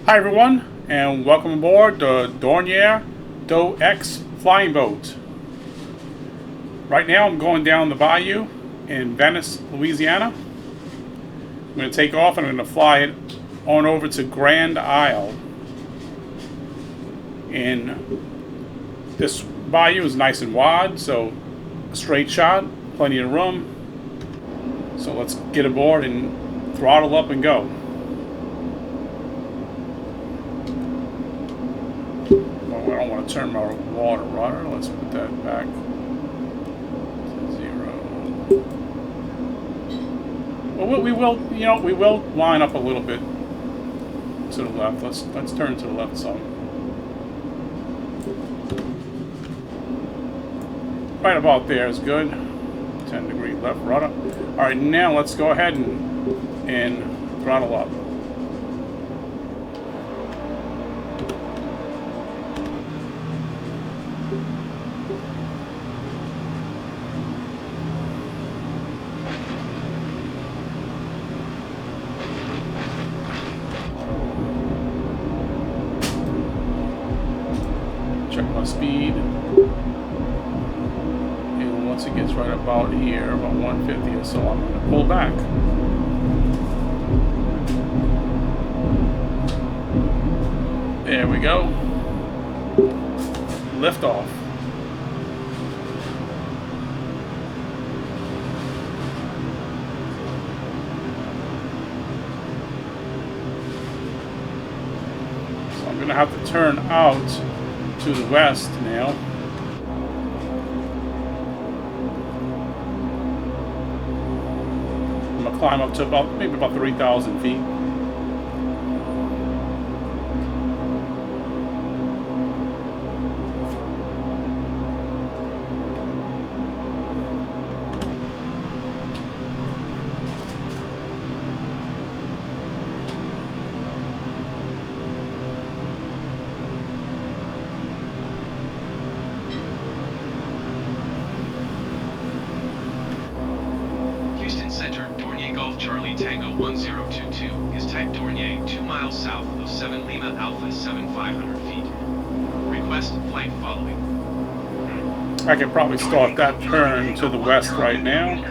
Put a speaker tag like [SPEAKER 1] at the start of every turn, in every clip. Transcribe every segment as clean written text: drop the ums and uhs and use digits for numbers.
[SPEAKER 1] Hi everyone, and welcome aboard the Dornier Do X flying boat. Right now I'm going down the bayou in Venice, Louisiana. I'm going to take off and I'm going to fly it on over to Grand Isle. And this bayou is nice and wide, so a straight shot, plenty of room. So let's get aboard and throttle up and go. I don't want to turn my water rudder. Let's put that back to 0. Well, we will, we will line up a little bit to the left. Let's turn to the left some. Right about there is good. 10-degree left rudder. All right, now let's go ahead and throttle up. Check my speed, and once it gets right about here, about 150 or so, I'm going to pull back. There we go. Lift off. So I'm going to have to turn out to the west now. I'm gonna climb up to maybe about 3,000 feet.
[SPEAKER 2] Charlie Tango 1022 is type Dornier 2 miles south of 7 Lima Alpha 7500 feet. Request flight following.
[SPEAKER 1] I could probably start that turn to the west right now.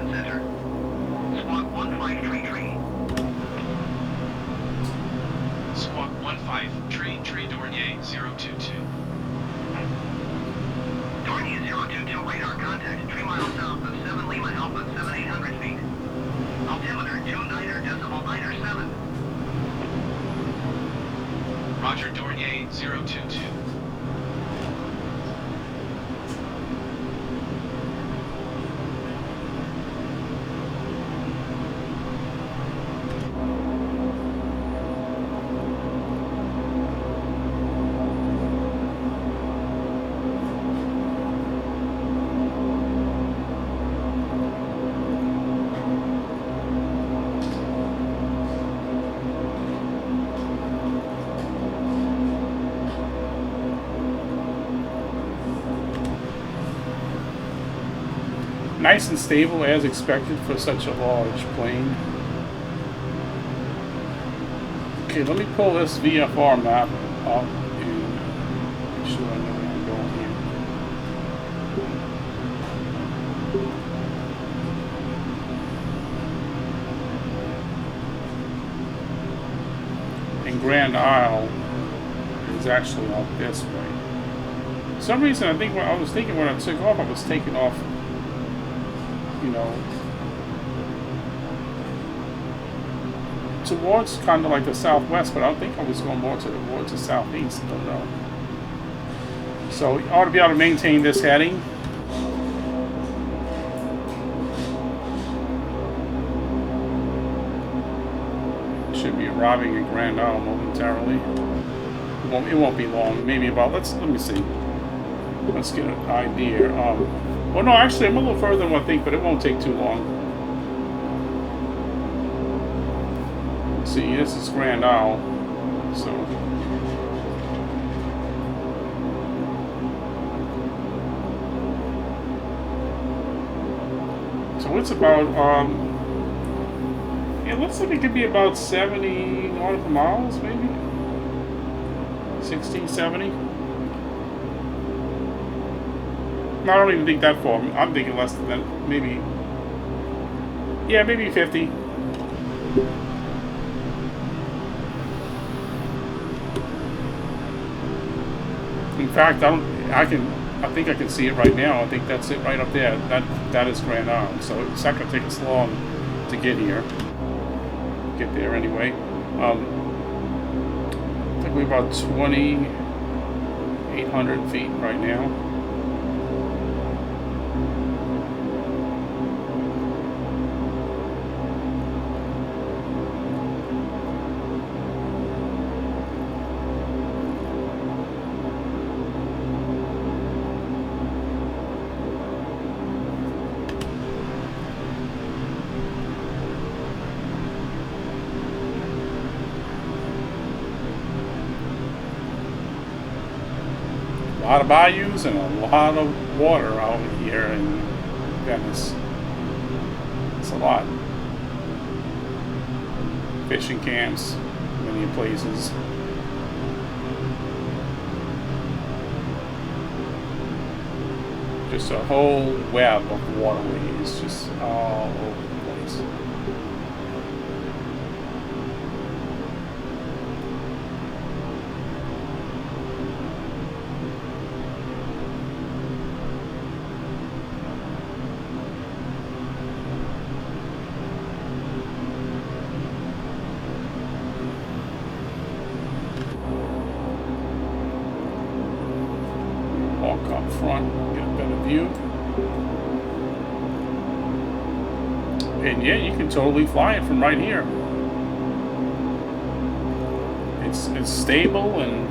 [SPEAKER 2] Squawk 15 tree Dornier 022.
[SPEAKER 3] Dornier 022 radar contact 3 miles south of 7 Lima Alpha 7800 feet. Altimeter 29.97.
[SPEAKER 2] Roger, Dornier 022.
[SPEAKER 1] Nice and stable as expected for such a large plane. Okay, let me pull this VFR map up and make sure I know where I'm going here. And Grand Isle is actually out this way. For some reason, I was thinking when I took off, I was taking off, towards kind of like the southwest, but I think I was going more towards the southeast. I don't know. So you ought to be able to maintain this heading. Should be arriving at Grand Isle momentarily. It won't be long. Maybe about let me see. Let's get an idea. Well, no, actually, I'm a little further than I think, but it won't take too long. See, this is Grand Isle, so it's about it looks like it could be about 70 nautical miles, maybe. 60, 70. I don't even think that far. I'm thinking less than that. Maybe. Yeah, maybe 50. In fact, I think I can see it right now. I think that's it right up there. That is Grand Island. So it's not going to take us long to get here. Get there anyway. I think we're about 2,800 feet right now. A lot of bayous and a lot of water out here in Venice. It's a lot. Fishing camps, many places. Just a whole web of waterways, just all over the place. Walk up front, get a better view. And yeah, you can totally fly it from right here. It's stable and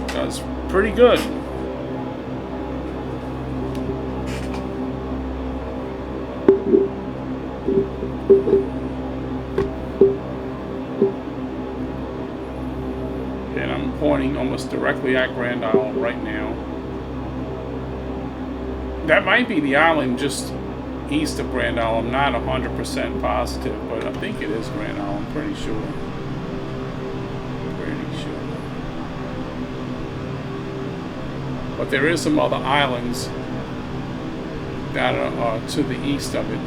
[SPEAKER 1] does pretty good. And I'm pointing almost directly at Grand Island right now. That might be the island just east of Grand Island. I'm not 100% positive, but I think it is Grand Island. I'm pretty sure. Pretty sure. But there is some other islands that are to the east of it.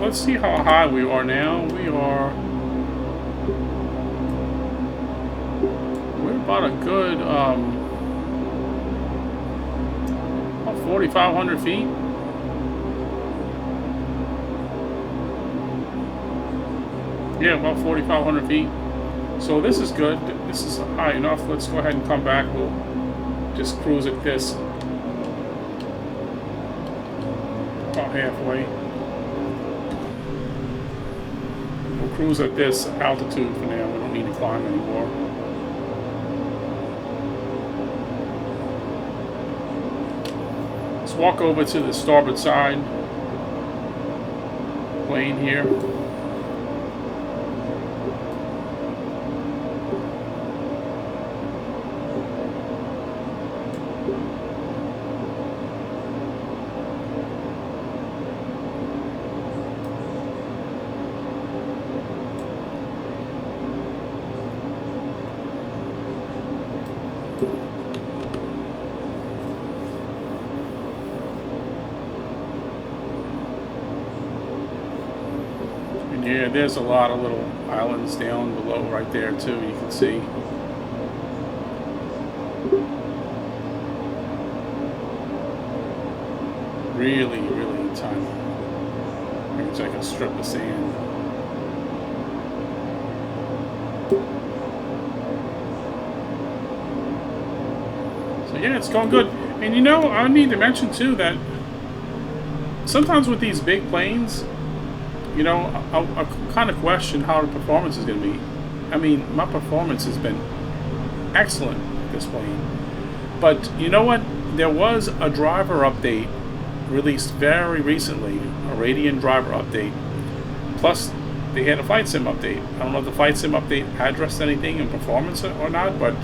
[SPEAKER 1] Let's see how high we are now. We're about a good about 4,500 feet. Yeah, about 4,500 feet. So this is good. This is high enough. Let's go ahead and come back. We'll just cruise at this about halfway. Cruise at this altitude for now. We don't need to climb anymore. Let's walk over to the starboard side plane here. Yeah, there's a lot of little islands down below right there too, you can see. Really, really tiny. It's like a strip of sand. yeah, it's going good. And you know, I need to mention too that sometimes with these big planes, you know, I kind of question how the performance is going to be. I mean, my performance has been excellent with this plane. But you know what? There was a driver update released very recently, a Radian driver update. Plus, they had a flight sim update. I don't know if the flight sim update addressed anything in performance or not, but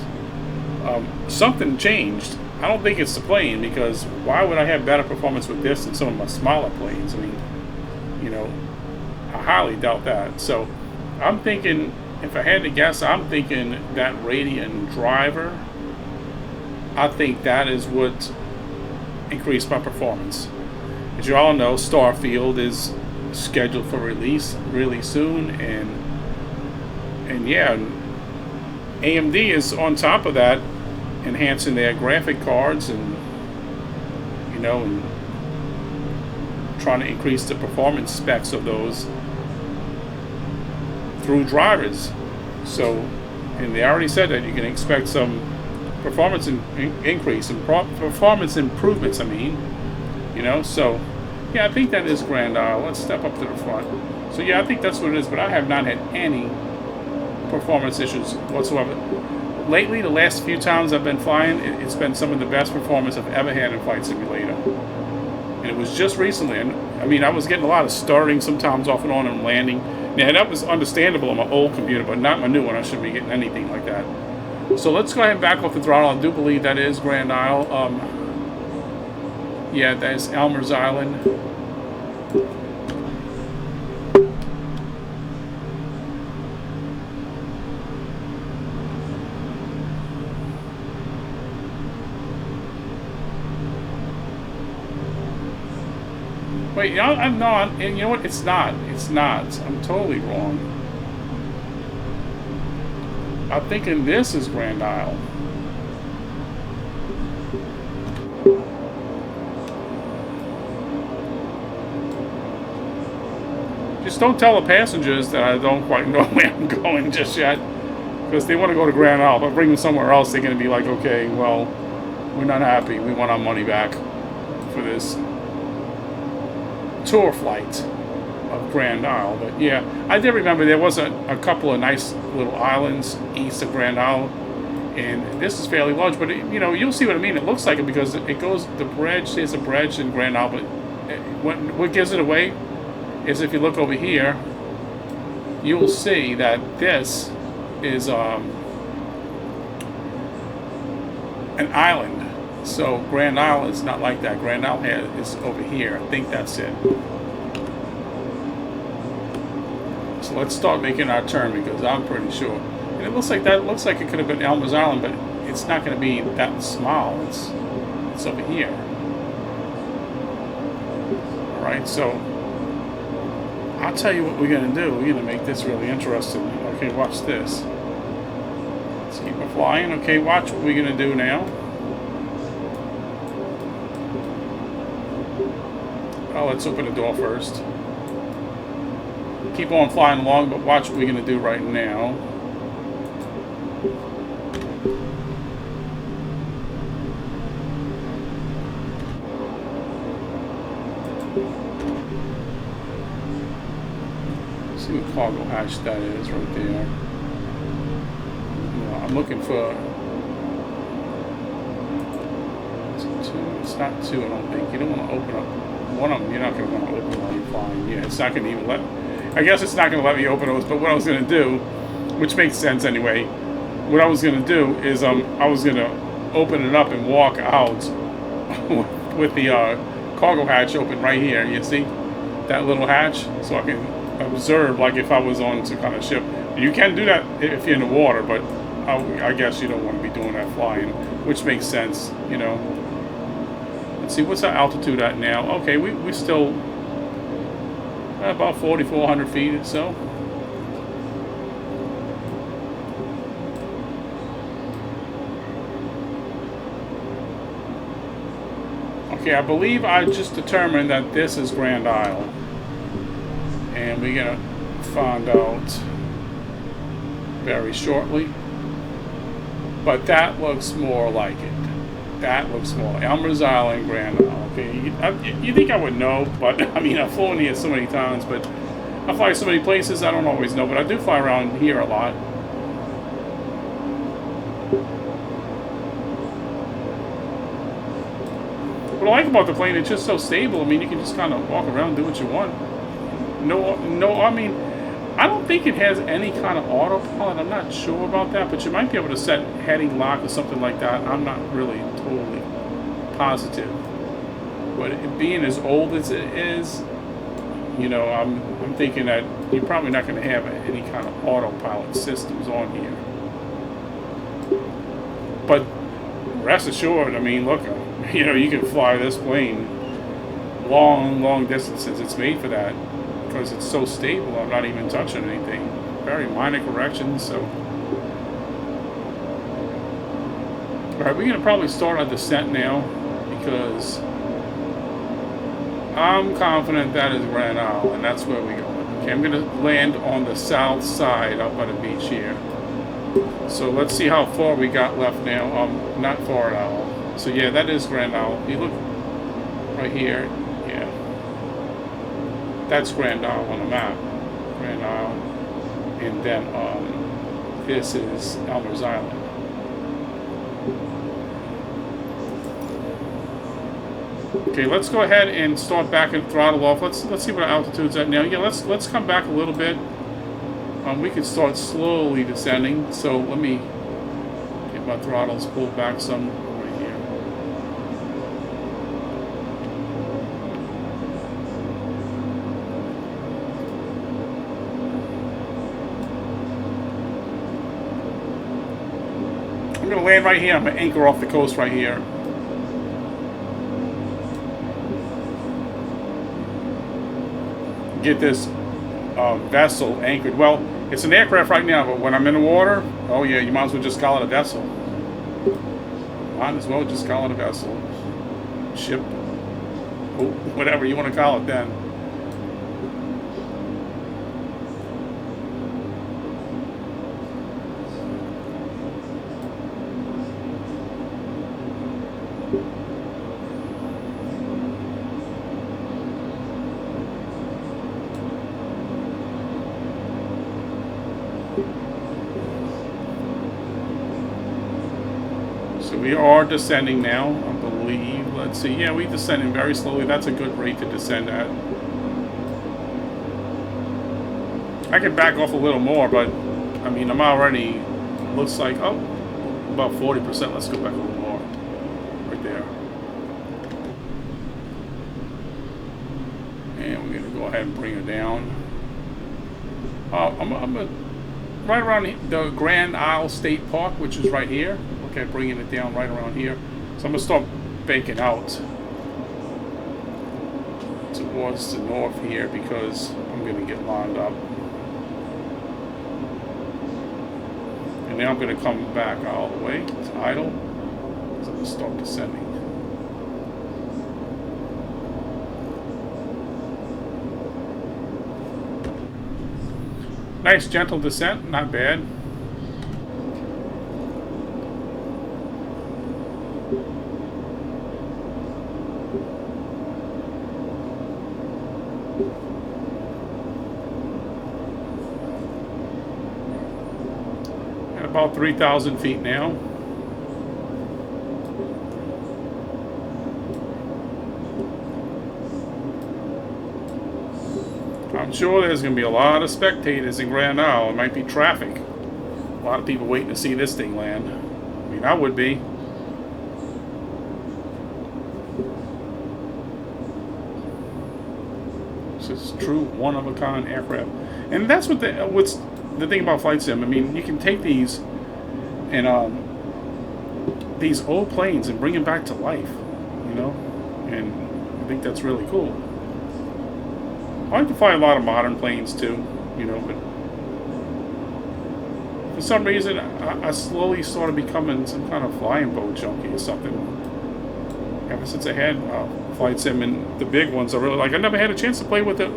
[SPEAKER 1] something changed. I don't think it's the plane, because why would I have better performance with this than some of my smaller planes? I mean, you know, I highly doubt that. So I'm thinking, if I had to guess, I'm thinking that Radian driver, I think that is what increased my performance. As you all know, Starfield is scheduled for release really soon, and yeah, AMD is on top of that, enhancing their graphic cards, and you know, and trying to increase the performance specs of those through drivers. So, and they already said that you can expect some performance increase and performance improvements. I mean, you know, so yeah, I think that is Grand Isle. Let's step up to the front. So yeah, I think that's what it is. But I have not had any performance issues whatsoever. Lately, the last few times I've been flying, it's been some of the best performance I've ever had in Flight Simulator. And it was just recently. And I mean, I was getting a lot of stuttering sometimes off and on and landing. Now, that was understandable on my old computer, but not my new one. I shouldn't be getting anything like that. So let's go ahead and back off the throttle. I do believe that is Grand Isle. Yeah, that is Elmer's Island. Wait, no, I'm not. And you know what? It's not. It's not. I'm totally wrong. I'm thinking this is Grand Isle. Just don't tell the passengers that I don't quite know where I'm going just yet, because they want to go to Grand Isle. If I bring them somewhere else, they're going to be like, okay, well, we're not happy. We want our money back for this tour flight of Grand Isle. But yeah, I did remember there was a couple of nice little islands east of Grand Isle, and this is fairly large, but you know, you'll see what I mean. It looks like it because it goes, the bridge, there's a bridge in Grand Isle, but what gives it away is if you look over here, you'll see that this is an island. So Grand Isle is not like that. Grand Isle is over here. I think that's it. So let's start making our turn, because I'm pretty sure. And it looks like that. It looks like it could have been Elmer's Island, but it's not going to be that small. It's over here. All right. So I'll tell you what we're going to do. We're going to make this really interesting. Okay, watch this. Let's keep it flying. Okay, watch what we're going to do now. Oh, let's open the door first. Keep on flying along, but watch what we're going to do right now. See what cargo hatch that is right there. I'm looking for... It's not two, I don't think. You don't want to open up one of them. You're not going to want to open while you're flying. Yeah, it's not going to even let... I guess it's not going to let me open those, but what I was going to do, which makes sense anyway, what I was going to do is I was going to open it up and walk out with the cargo hatch open right here. You see that little hatch? So I can observe like if I was on some kind of ship. You can do that if you're in the water, but I guess you don't want to be doing that flying, which makes sense, you know. Let's see, what's our altitude at now? Okay, we still about 4,400 feet or so. Okay, I believe I just determined that this is Grand Isle. And we're going to find out very shortly. But that looks more like it. That looks small. Elmer's Island, Grand Isle. Okay, you think I would know, but I mean, I've flown here so many times, but I fly so many places, I don't always know, but I do fly around here a lot. What I like about the plane, it's just so stable. I mean, you can just kind of walk around, do what you want. No, I mean, I don't think it has any kind of autopilot. I'm not sure about that, but you might be able to set heading lock or something like that. I'm not really totally positive. But it being as old as it is, you know, I'm thinking that you're probably not going to have any kind of autopilot systems on here. But rest assured, I mean, look, you know, you can fly this plane long distances. It's made for that because it's so stable. I'm not even touching anything. Very minor corrections, so. All right, we're going to probably start our descent now because I'm confident that is Grand Isle, and that's where we're going. Okay, I'm going to land on the south side up by the beach here. So let's see how far we got left now. Not far at all. So yeah, that is Grand Isle. You look right here. Yeah. That's Grand Isle on the map. Grand Isle. And then this is Elmer's Island. Okay, let's go ahead and start back and throttle off. Let's see what our altitude's at now. Yeah, let's come back a little bit. We can start slowly descending. So let me get my throttles pulled back some right here. I'm going to land right here. I'm going to anchor off the coast right here. Get this vessel anchored. Well, it's an aircraft right now, but when I'm in the water, oh yeah, you might as well just call it a vessel. Might as well just call it a vessel. Ship. Oh, whatever you want to call it then. So we are descending now, I believe. Let's see. Yeah, we're descending very slowly. That's a good rate to descend at. I can back off a little more, but I mean, I'm already, looks like, oh, about 40%. Let's go back a little more. Right there. And we're going to go ahead and bring her down. I'm right around the Grand Isle State Park, which is right here. Okay, bringing it down right around here. So I'm going to start banking out towards the north here because I'm going to get lined up. And now I'm going to come back all the way to idle. So I'm going to start descending. Nice gentle descent, not bad. About 3,000 feet now. I'm sure there's going to be a lot of spectators in Grand Isle. It might be traffic. A lot of people waiting to see this thing land. I mean, I would be. This is true one-of-a-kind aircraft. And that's what's the thing about flight sim. I mean, you can take these and these old planes and bring them back to life, you know, and I think that's really cool. I like to fly a lot of modern planes too, you know, but for some reason I slowly started becoming some kind of flying boat junkie or something. Ever since I had flight sim and the big ones, I really like. I never had a chance to play with the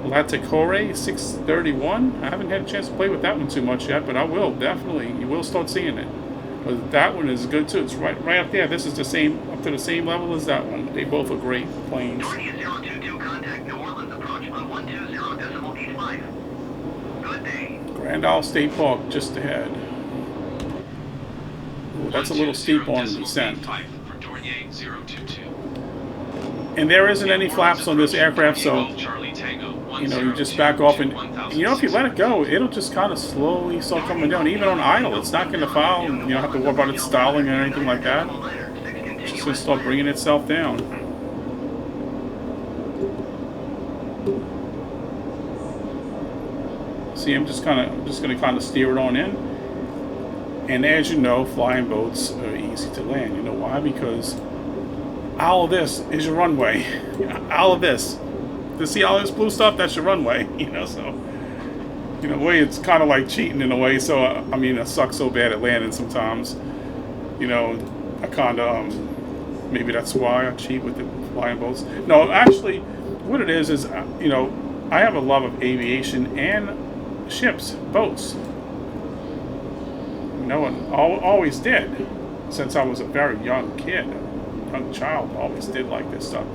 [SPEAKER 1] Laticore 631. I haven't had a chance to play with that one too much yet, but I will, definitely. You will start seeing it. But that one is good too. It's right up there. This is the same, up to the same level as that one. They both are great planes.
[SPEAKER 3] Dornier 022, contact New Orleans approach on 120.85. Good day.
[SPEAKER 1] Grand Isle State Park just ahead. Ooh, that's a little steep on the descent.
[SPEAKER 2] For Dornier 022.
[SPEAKER 1] And there isn't any flaps on this aircraft, so you know, you just back off, and you know, if you let it go, it'll just kind of slowly start coming down. Even on idle, it's not going to foul. You don't have to worry about it stalling or anything like that. It's just going to start bringing itself down. See, I'm just going to kind of steer it on in. And as you know, flying boats are easy to land. You know why? Because all of this is your runway. All of this. To see all this blue stuff, that's your runway. You know, so in a way, it's kind of like cheating in a way. So I mean, I suck so bad at landing sometimes. You know, I kind of maybe that's why I cheat with the flying boats. No, actually, what it is you know, I have a love of aviation and ships, boats. You know, and always did since I was a very young kid, young child. Always did like this stuff.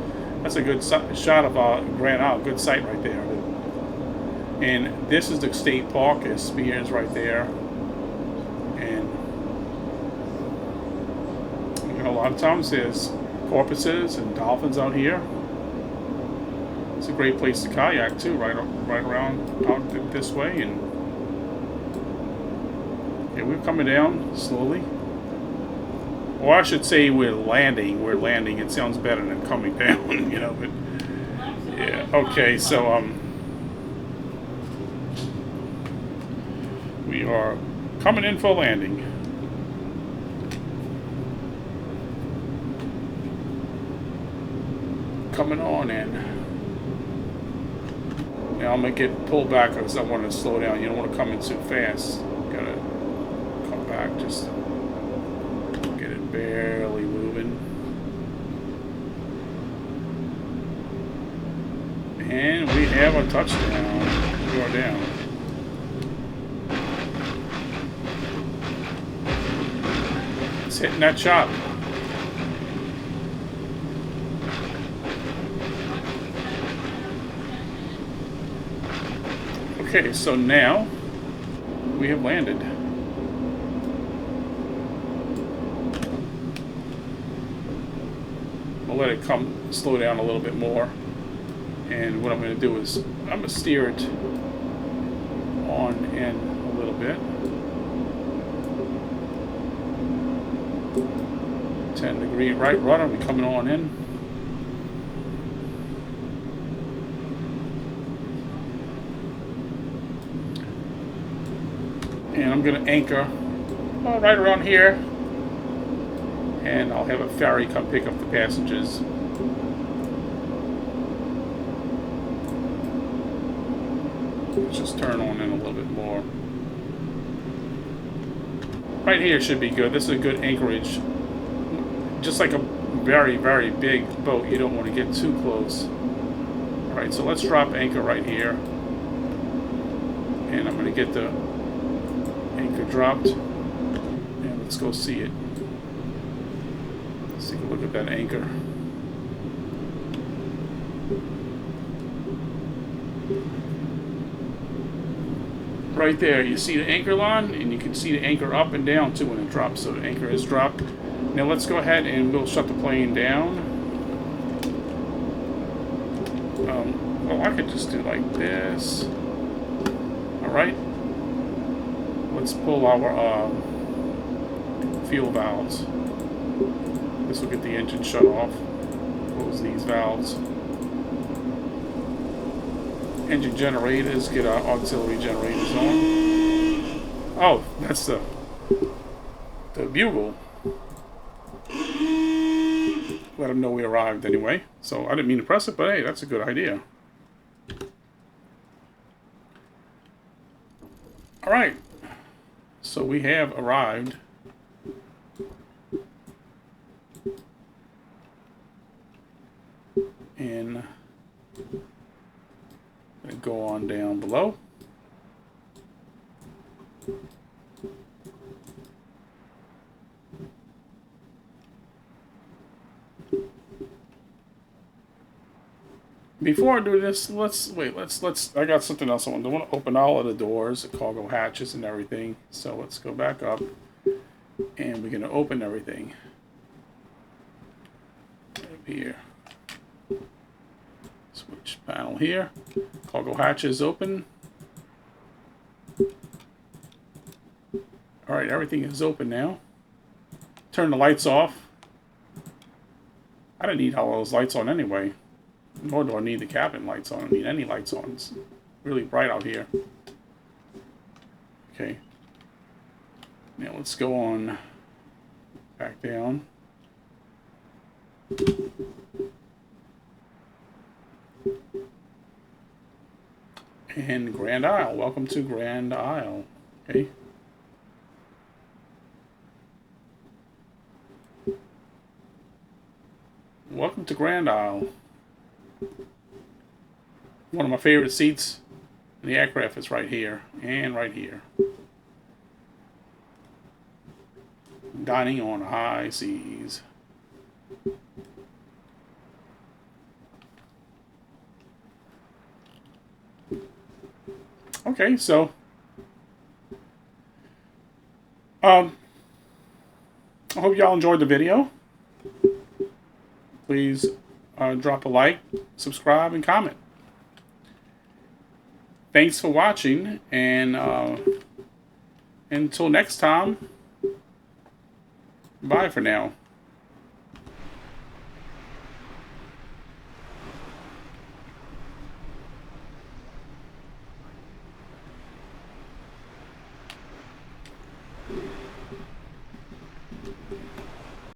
[SPEAKER 1] That's a good shot of Grand Isle, good sight right there. And this is the state park. There's Spears right there, and you know, a lot of times there's porpoises and dolphins out here. It's a great place to kayak too, right around out this way. And yeah, we're coming down slowly. Or I should say we're landing. We're landing. It sounds better than coming down, you know. But yeah, okay. So we are coming in for landing. Coming on in. Now I'm gonna get pulled back because I want to slow down. You don't want to come in too fast. Gotta come back just. Barely moving. And we have a touchdown. We are down. It's hitting that chop. Okay, so now we have landed. Let it slow down a little bit more, and what I'm going to do is I'm going to steer it on in a little bit. 10-degree right rudder, we're coming on in. And I'm going to anchor right around here. And I'll have a ferry come pick up the passengers. Let's just turn on in a little bit more. Right here should be good. This is a good anchorage. Just like a very, very big boat, you don't want to get too close. Alright, so let's drop anchor right here. And I'm going to get the anchor dropped. And let's go see it. Let's take a look at that anchor. Right there, you see the anchor line, and you can see the anchor up and down too when it drops. So the anchor is dropped. Now let's go ahead and we'll shut the plane down. Well, I could just do like this. Alright. Let's pull our fuel valves. This will get the engine shut off. Close these valves. Engine generators, get our auxiliary generators on. Oh, that's the bugle. Let them know we arrived anyway. So I didn't mean to press it, but hey, that's a good idea. Alright. So we have arrived. And go on down below. Before I do this, let's I got something else I want to do. I want to open all of the doors, the cargo hatches and everything. So let's go back up and we're gonna open everything. Over here. Switch panel here. Cargo hatches open. Alright, everything is open now. Turn the lights off. I don't need all those lights on anyway. Nor do I need the cabin lights on. I don't need any lights on. It's really bright out here. Okay. Now let's go on back down. And Grand Isle. Welcome to Grand Isle. Okay. Welcome to Grand Isle. One of my favorite seats in the aircraft is right here and right here. Dining on high seas. Okay, so I hope y'all enjoyed the video. Please drop a like, subscribe, and comment. Thanks for watching, and until next time, bye for now.